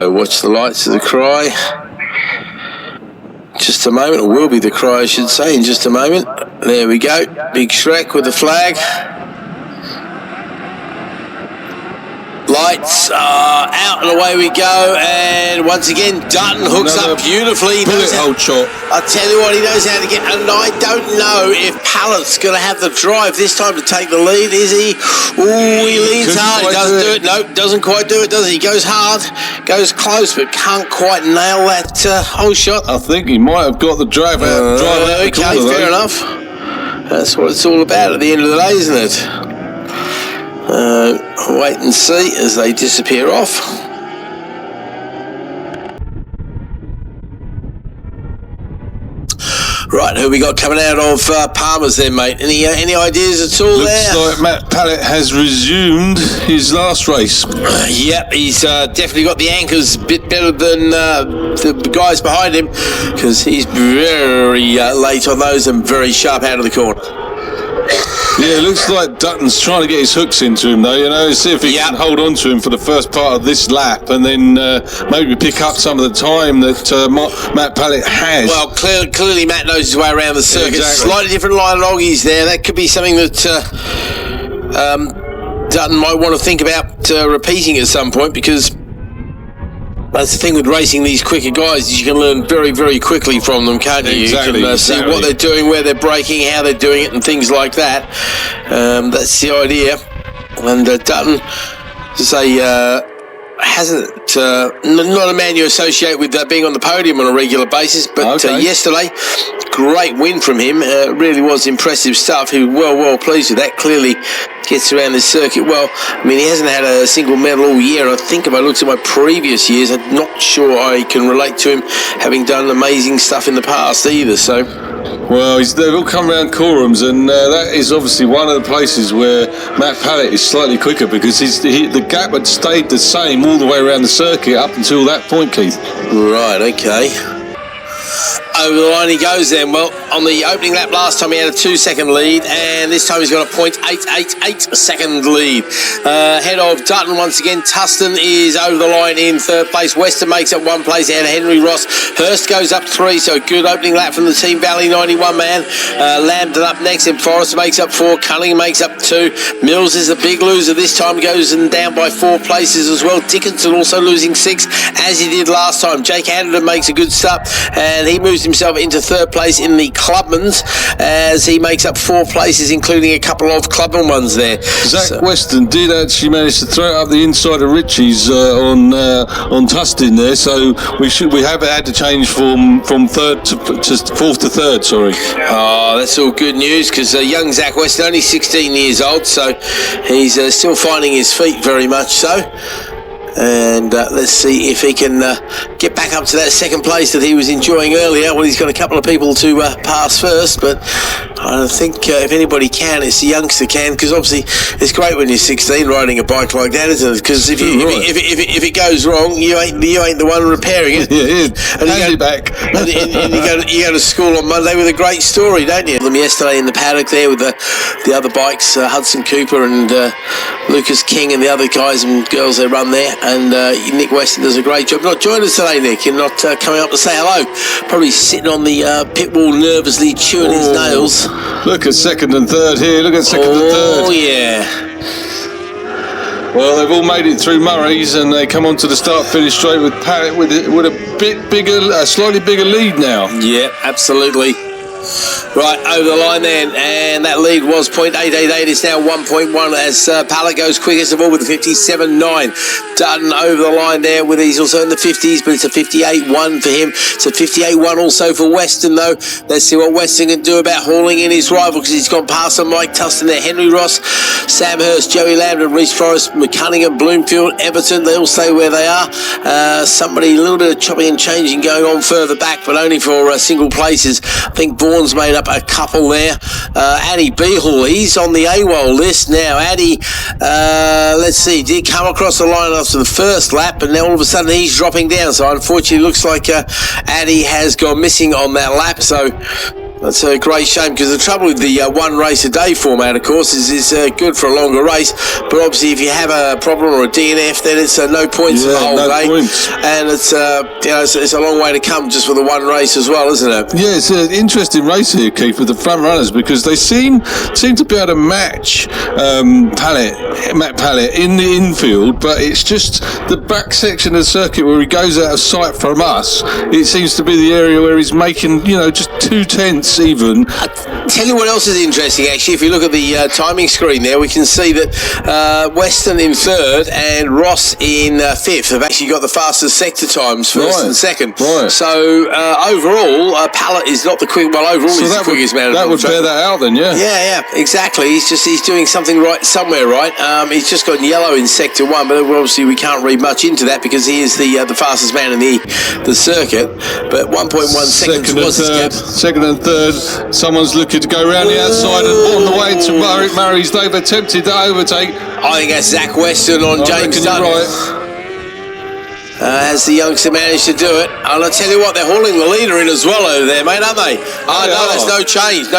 Watch the lights of the cry. Just a moment, or will be the cry, I should say, in just a moment. There we go. Big Shrek with the flag. Lights are out and away we go, and once again Dutton hooks up beautifully. Bullet hole shot. I tell you what, he knows how to get, and I don't know if Pallett's going to have the drive this time to take the lead, is he? Ooh, he leans hard. He doesn't do it. Nope, doesn't quite do it, does he? He goes hard, goes close, but can't quite nail that whole shot. I think he might have got the drive out. Okay, fair enough. That's what it's all about at the end of the day, isn't it? Wait and see as they disappear off. Right, who we got coming out of Palmer's then, mate? Any ideas at all? Looks like Matt Pallett has resumed his last race. Yep, he's definitely got the anchors a bit better than the guys behind him, because he's very late on those and very sharp out of the corner. Yeah, it looks like Dutton's trying to get his hooks into him, though, see if he can hold on to him for the first part of this lap, and then maybe pick up some of the time that Matt Pallett has. Well, clearly Matt knows his way around the circuit. Exactly. Slightly different line of loggies there. That could be something that Dutton might want to think about repeating at some point, because that's the thing with racing these quicker guys, is you can learn very, very quickly from them, can't you? Exactly, you can see what they're doing, where they're braking, how they're doing it, and things like that. That's the idea. And Dutton, to say, hasn't not a man you associate with being on the podium on a regular basis, but yesterday, great win from him. Really was impressive stuff. He was well pleased with that. Clearly gets around this circuit well. I mean, he hasn't had a single medal all year. I think if I looked at my previous years, I'm not sure I can relate to him having done amazing stuff in the past either. So, well, they've all come around Corums, and that is obviously one of the places where Matt Pallett is slightly quicker, because the gap had stayed the same all the way around the circuit up until that point, Keith. Right, okay. Over the line he goes then. Well, on the opening lap last time he had a 2-second lead, and this time he's got a 0.888 second lead. Ahead of Dutton once again. Tustin is over the line in third place. Weston makes up one place ahead of Henry Ross. Hurst goes up 3, so good opening lap from the Team Valley 91 man. Lambden up next, and Forrest makes up 4. Cunningham makes up 2. Mills is a big loser this time, goes and down by 4 places as well. Dickinson also losing 6, as he did last time. Jake Anderton makes a good start, and he moves himself into third place in the Clubmans, as he makes up 4 places, including a couple of Clubman ones there. Zach Weston did actually manage to throw it up the inside of Richie's on Tustin there, so we have had to change from third to fourth to third. Sorry. Oh, that's all good news, because young Zach Weston, only 16 years old, so he's still finding his feet very much so. And let's see if he can get back up to that second place that he was enjoying earlier. Well, he's got a couple of people to pass first, but I think if anybody can, it's the youngster can, because obviously it's great when you're 16 riding a bike like that, isn't it? Because if it goes wrong, you ain't the one repairing it. Yeah, and hand it back. and you go to school on Monday with a great story, don't you? Them yesterday in the paddock there with the other bikes, Hudson Cooper and Lucas King and the other guys and girls that run there. And Nick Weston does a great job. Not joining us today, Nick. You're not coming up to say hello. Probably sitting on the pit wall nervously chewing his nails. Look at second and third here. Look at second and third. Oh, yeah. Well, they've all made it through Murray's, and they come on to the start-finish straight with Pallett with a bit bigger, a slightly bigger lead now. Yeah, absolutely. Right, over the line then, and that lead was 0.888. It's now 1.1 as Pallett goes quickest of all with a 57.9. Dutton over the line there with, he's also in the 50s, but it's a 58.1 for him. It's a 58.1 also for Weston, though. Let's see what Weston can do about hauling in his rival, because he's gone past on Mike Tustin there. Henry Ross, Sam Hurst, Joey Lambden, Reece Forrest, McCunningham, Bloomfield, Everton, they all stay where they are. Somebody, a little bit of chopping and changing going on further back, but only for single places. I think Vaughan's made up a couple there. Addy Beehall, he's on the AWOL list now. Addy, let's see, did come across the line after the first lap, and now all of a sudden he's dropping down. So unfortunately, looks like Addy has gone missing on that lap. So That's a great shame, because the trouble with the one race a day format, of course, is good for a longer race. But obviously, if you have a problem or a DNF, then it's no points for the whole day. Points. And it's it's a long way to come just for the one race as well, isn't it? Yeah, it's an interesting race here, Keith, with the front runners, because they seem to be able to match Matt Pallett in the infield, but it's just the back section of the circuit where he goes out of sight from us. It seems to be the area where he's making, just 2/10 even. I'll tell you what else is interesting, actually. If you look at the timing screen there, we can see that Weston in third and Ross in fifth have actually got the fastest sector times, first and second. Right. So overall, Pallett is not the quick. Well, overall, he's the quickest man. That would bear that out then, yeah. Yeah, exactly. He's doing something right somewhere, right? He's just got yellow in sector one, but obviously we can't read much into that because he is the fastest man in the circuit. But 1.1 seconds was his gap. Second and third. Someone's looking to go around the outside and on the way to Murray's. They've attempted to overtake. I think that's Zach Weston on James Dunn. Right. Has the youngster managed to do it? And I tell you what, they're hauling the leader in as well over there, mate, aren't they? Oh, no, there's no change.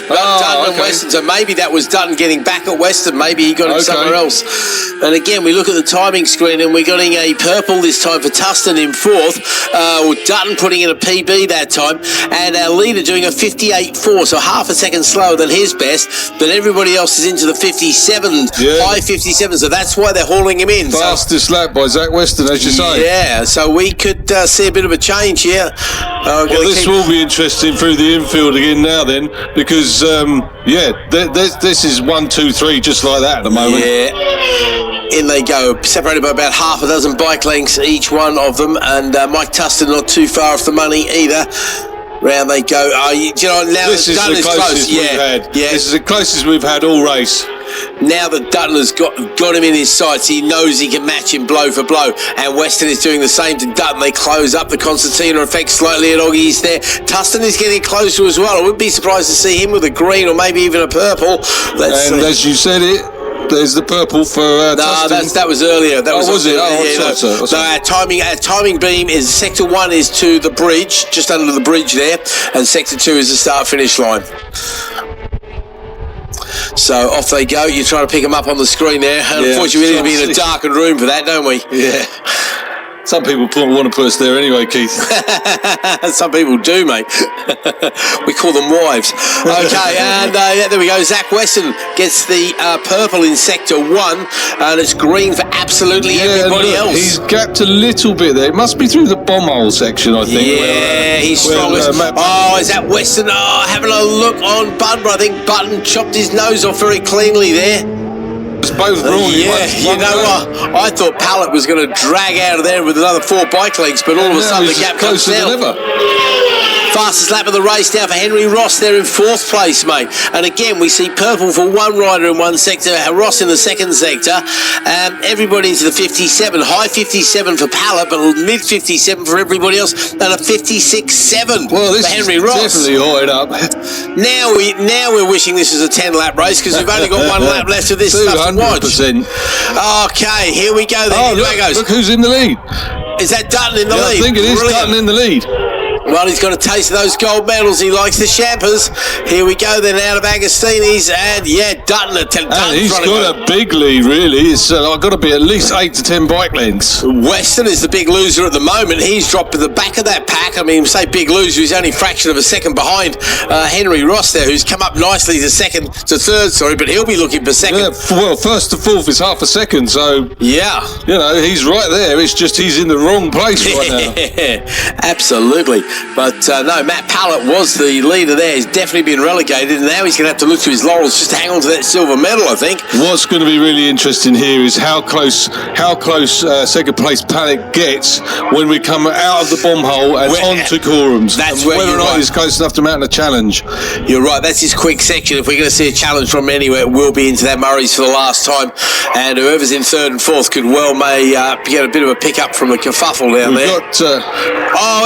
But Dutton and Weston, so maybe that was Dutton getting back at Weston. Maybe he got him somewhere else. And again, we look at the timing screen and we're getting a purple this time for Tustin in fourth, with Dutton putting in a PB that time, and our leader doing a 58.4, so half a second slower than his best, but everybody else is into the 57, high 57, so that's why they're hauling him in. Fastest lap by Zach Weston, as you say. Yeah, so we could see a bit of a change here. Well, this will be interesting through the infield again now then, because, this is 1, 2, 3, just like that at the moment. Yeah. In they go, separated by about half a dozen bike lengths, each one of them, and Mike Tustin not too far off the money either. Round they go. Now this is the closest we've had. Yeah. This is the closest we've had all race. Now that Dutton has got him in his sights, he knows he can match him blow for blow, and Weston is doing the same to Dutton. They close up the concertina effect slightly, and Oggie's there. Tustin is getting closer as well. I wouldn't be surprised to see him with a green or maybe even a purple. As you said it, there's the purple for Tustin. That was earlier. That was it? Our timing beam is sector 1 is to the bridge, just under the bridge there, and sector 2 is the start-finish line. So off they go. You try to pick them up on the screen there. Unfortunately, we need to be in a darkened room for that, don't we? Yeah. Some people want to put us there anyway, Keith. Some people do, mate. We call them wives. Okay, and there we go. Zach Weston gets the purple in sector 1, and it's green for absolutely everybody else. He's gapped a little bit there. It must be through the bomb hole section, I think. Yeah, he's strongest. Is that Weston? Having a look on Button. I think Button chopped his nose off very cleanly there. It's both wrong. What? I thought Pallett was going to drag out of there with another 4 bike lengths, but all of a sudden the gap comes down. Fastest lap of the race now for Henry Ross there in 4th place, mate. And again, we see purple for one rider in one sector, Ross in the second sector. Everybody into the 57, high 57 for Pallett, but mid 57 for everybody else, and a 56.7 for Henry Ross. Definitely high up. Now we're wishing this was a 10-lap race because we've only got one lap left of this stuff to watch. Okay, here we go. Look who's in the lead. Is that Dutton in the lead? I think it is Dutton in the lead. Well, he's got a taste of those gold medals. He likes the champers. Here we go then out of Agostini's, and Dutton. And he's got a big lead, really. It's got to be at least 8 to 10 bike lengths. Weston is the big loser at the moment. He's dropped to the back of that pack. I mean, say big loser, he's only a fraction of a second behind Henry Ross there, who's come up nicely to third, but he'll be looking for second. Yeah, well, first to fourth is half a second, so he's right there. It's just he's in the wrong place right now. Absolutely. But no, Matt Pallett was the leader there. He's definitely been relegated, and now he's going to have to look to his laurels just to hang on to that silver medal, I think. What's going to be really interesting here is how close second place Pallett gets when we come out of the bomb hole and onto Corums. That's whether or not he's close enough to mount a challenge. You're right. That's his quick section. If we're going to see a challenge from anywhere, it will be into that Murray's for the last time, and whoever's in third and fourth could may get a bit of a pick up from the kerfuffle down there.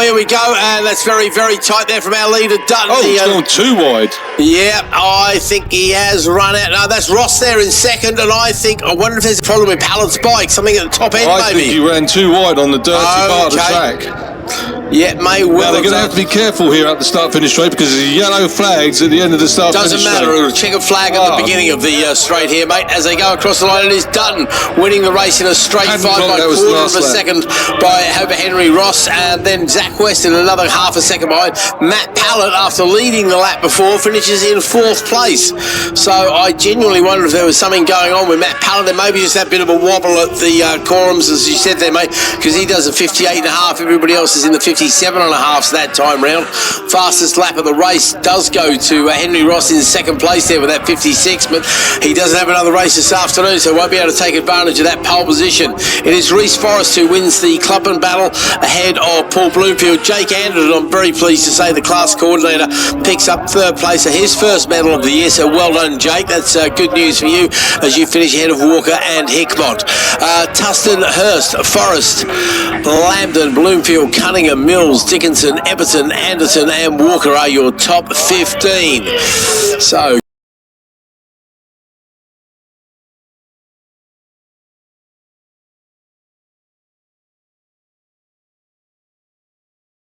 Here we go. And that's very, very tight there from our leader, Dutton. He's gone too wide. Yeah, I think he has run out. No, that's Ross there in second, and I wonder if there's a problem with Pallett's bike, something at the top end, maybe. I think he ran too wide on the dirty part of the track. Yeah, may well. Now they're going to have to be careful here at the start-finish straight because there's yellow flags at the end of the start-finish straight. Doesn't matter. It'll check a flag at the beginning of the straight here, mate. As they go across the line, it is Dutton winning the race in a straight fight by a quarter of a second by over Henry Ross, and then Zach West in another half a second behind. Matt Pallett, after leading the lap before, finishes in 4th place. So I genuinely wonder if there was something going on with Matt Pallett. There may be just that bit of a wobble at the corums, as you said there, mate, because he does a 58.5. Everybody else is in the 57.5 that time round. Fastest lap of the race does go to Henry Ross in 2nd place there with that 56, but he doesn't have another race this afternoon, so won't be able to take advantage of that pole position. It is Reece Forrest who wins the Clubman battle ahead of Paul Bloomfield. Jake Anderton, I'm very pleased to say, the class coordinator, picks up 3rd place, his first medal of the year, so well done, Jake. That's good news for you as you finish ahead of Walker and Hickmott. Tustin, Hurst, Forrest, Lambden, Bloomfield, Cunningham, Mills, Dickinson, Everton, Anderson and Walker are your top 15. So